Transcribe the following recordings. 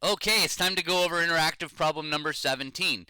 Okay, it's time to go over interactive problem number 17.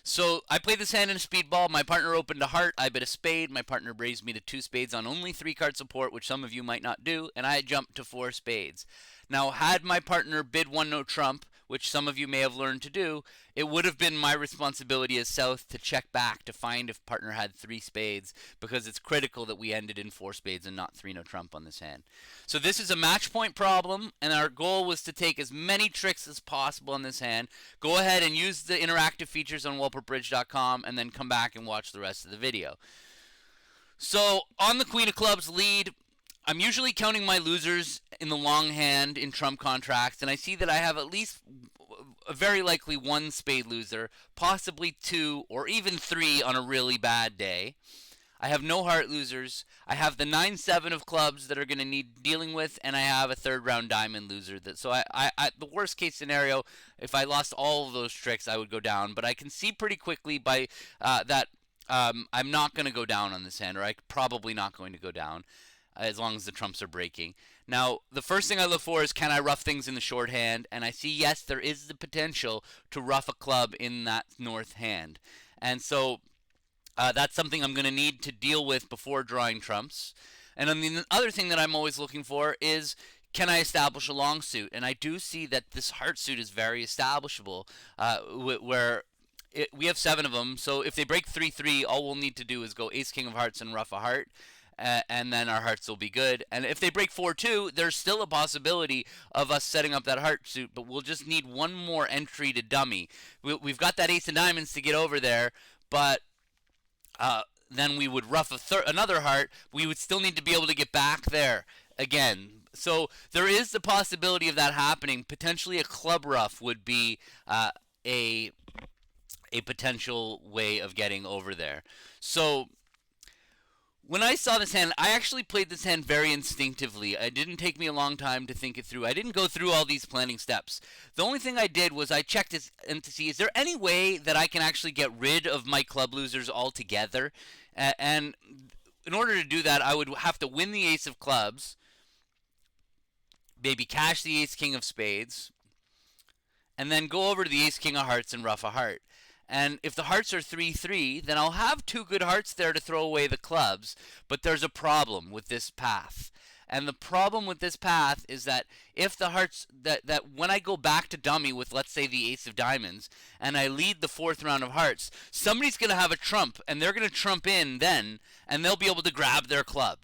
So I played this hand in a speedball. My partner opened a heart. I bet a spade. My partner raised me to two spades on only three card support, which some of you might not do, and I jumped to four spades. Now, had my partner bid one no trump, which some of you may have learned to do, it would have been my responsibility as South to check back to find if partner had three spades, because it's critical that we ended in four spades and not three no trump on this hand. So this is a match point problem, and our goal was to take as many tricks as possible on this hand. Go ahead and use the interactive features on WalpertBridge.com and then come back and watch the rest of the video. So on the Queen of Clubs lead, I'm usually counting my losers in the long hand in trump contracts, and I see that I have at least a very likely one spade loser, possibly two or even three on a really bad day. I have no heart losers. I have the 9-7 of clubs that are going to need dealing with, and I have a third round diamond loser. So the worst case scenario, if I lost all of those tricks, I would go down. But I can see pretty quickly by that I'm not going to go down on this hand, or I'm probably not going to go down as long as the trumps are breaking. Now, the first thing I look for is, can I rough things in the shorthand? And I see, yes, there is the potential to rough a club in that north hand. And so that's something I'm going to need to deal with before drawing trumps. And then the other thing that I'm always looking for is, can I establish a long suit? And I do see that this heart suit is very establishable, where we have 7 of them. So if they break 3-3, all we'll need to do is go ace king of hearts and rough a heart, and then our hearts will be good. And if they break 4-2, there's still a possibility of us setting up that heart suit, but we'll just need one more entry to dummy. We've got that ace of diamonds to get over there, but then we would rough another heart. We would still need to be able to get back there again. So there is the possibility of that happening. Potentially a club rough would be a potential way of getting over there. So when I saw this hand, I actually played this hand very instinctively. It didn't take me a long time to think it through. I didn't go through all these planning steps. The only thing I did was I checked to see, is there any way that I can actually get rid of my club losers altogether? And in order to do that, I would have to win the ace of clubs, maybe cash the ace king of spades, and then go over to the ace king of hearts and rough a heart. And if the hearts are 3-3, then I'll have 2 good hearts there to throw away the clubs. But there's a problem with this path. And the problem with this path is that if the hearts, that when I go back to dummy with, let's say, the ace of diamonds, and I lead the 4th round of hearts, somebody's going to have a trump, and they're going to trump in then, and they'll be able to grab their club.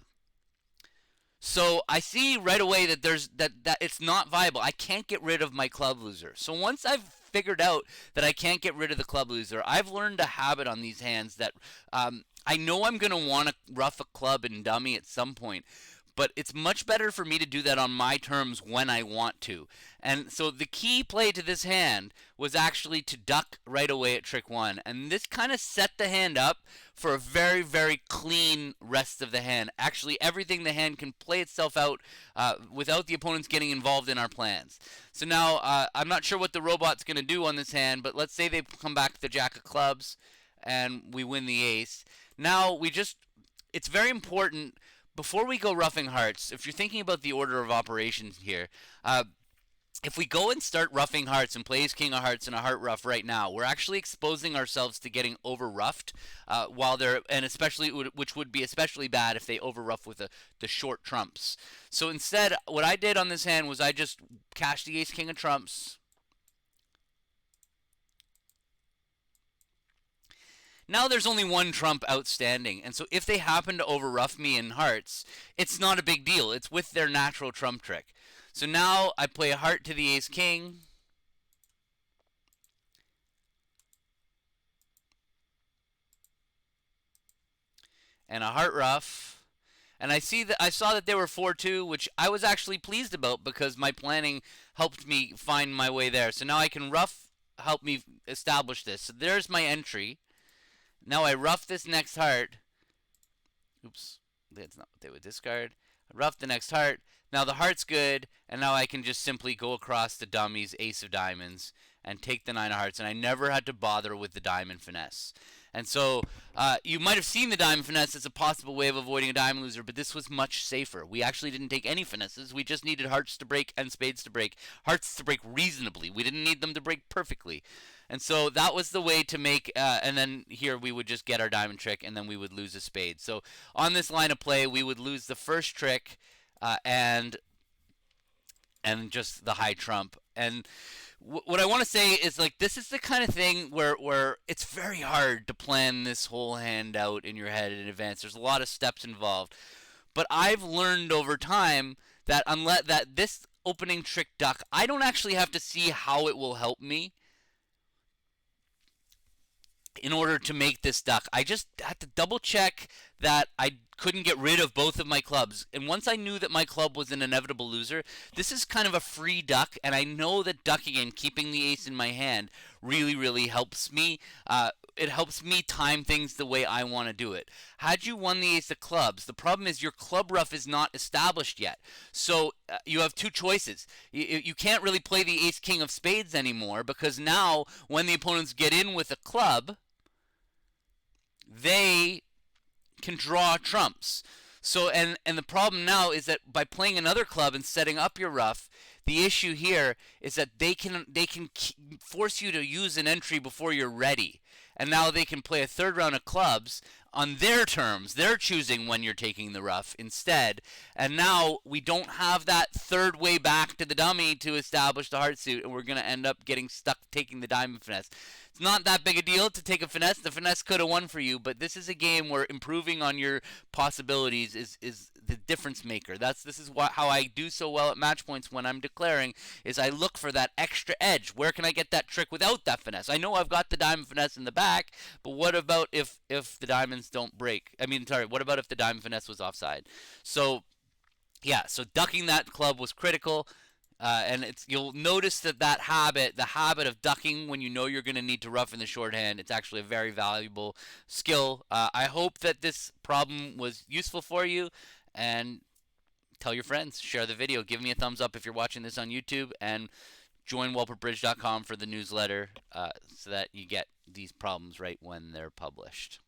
So I see right away that that it's not viable. I can't get rid of my club loser. So once I've figured out that I can't get rid of the club loser, I've learned a habit on these hands that I know I'm going to want to rough a club and dummy at some point. But it's much better for me to do that on my terms when I want to. And so the key play to this hand was actually to duck right away at trick 1. And this kind of set the hand up for a very, very clean rest of the hand. Actually, everything the hand can play itself out without the opponents getting involved in our plans. So now, I'm not sure what the robot's going to do on this hand, but let's say they come back to the jack of clubs and we win the ace. Now, it's very important, before we go roughing hearts, if you're thinking about the order of operations here, if we go and start roughing hearts and play ace king of hearts and a heart rough right now, we're actually exposing ourselves to getting over roughed and especially, which would be especially bad if they over rough with the short trumps. So instead, what I did on this hand was I just cashed the ace king of trumps. Now there's only one trump outstanding, and so if they happen to overrough me in hearts, it's not a big deal. It's with their natural trump trick. So now I play a heart to the ace king, and a heart rough, and I saw that they were 4-2, which I was actually pleased about because my planning helped me find my way there. So now I can help me establish this. So there's my entry. Now I rough this next heart. Oops, that's not what they would discard. I rough the next heart. Now the heart's good, and now I can just simply go across the dummy's ace of diamonds and take the 9 of hearts, and I never had to bother with the diamond finesse. And so you might have seen the diamond finesse as a possible way of avoiding a diamond loser, but this was much safer. We actually didn't take any finesses. We just needed hearts to break and spades to break. Hearts to break reasonably. We didn't need them to break perfectly. And so that was the way to make, and then here we would just get our diamond trick, and then we would lose a spade. So on this line of play, we would lose the first trick and just the high trump. And what I want to say is, like, this is the kind of thing where it's very hard to plan this whole hand out in your head in advance. There's a lot of steps involved. But I've learned over time that unless that this opening trick duck, I don't actually have to see how it will help me in order to make this duck. I just had to double check that I couldn't get rid of both of my clubs. And once I knew that my club was an inevitable loser, this is kind of a free duck, and I know that ducking and keeping the ace in my hand really, really helps me. It helps me time things the way I want to do it. Had you won the ace of clubs, the problem is your club rough is not established yet. So you have two choices. You can't really play the ace king of spades anymore, because now when the opponents get in with a club, they can draw trumps. So and the problem now is that by playing another club and setting up your rough, the issue here is that they can force you to use an entry before you're ready. And now they can play a third round of clubs on their terms. They're choosing when you're taking the rough instead. And now we don't have that third way back to the dummy to establish the heart suit, and we're going to end up getting stuck taking the diamond finesse. It's not that big a deal to take a finesse. The finesse could have won for you, but this is a game where improving on your possibilities is the difference maker. This is how I do so well at match points when I'm declaring, is I look for that extra edge. Where can I get that trick without that finesse? I know I've got the diamond finesse in the back, but what about if the diamonds don't break? What about if the diamond finesse was offside? So, yeah, so ducking that club was critical. And you'll notice that the habit of ducking when you know you're going to need to rough in the shorthand, it's actually a very valuable skill. I hope that this problem was useful for you, and tell your friends, share the video, give me a thumbs up if you're watching this on YouTube, and join WalpertBridge.com for the newsletter so that you get these problems right when they're published.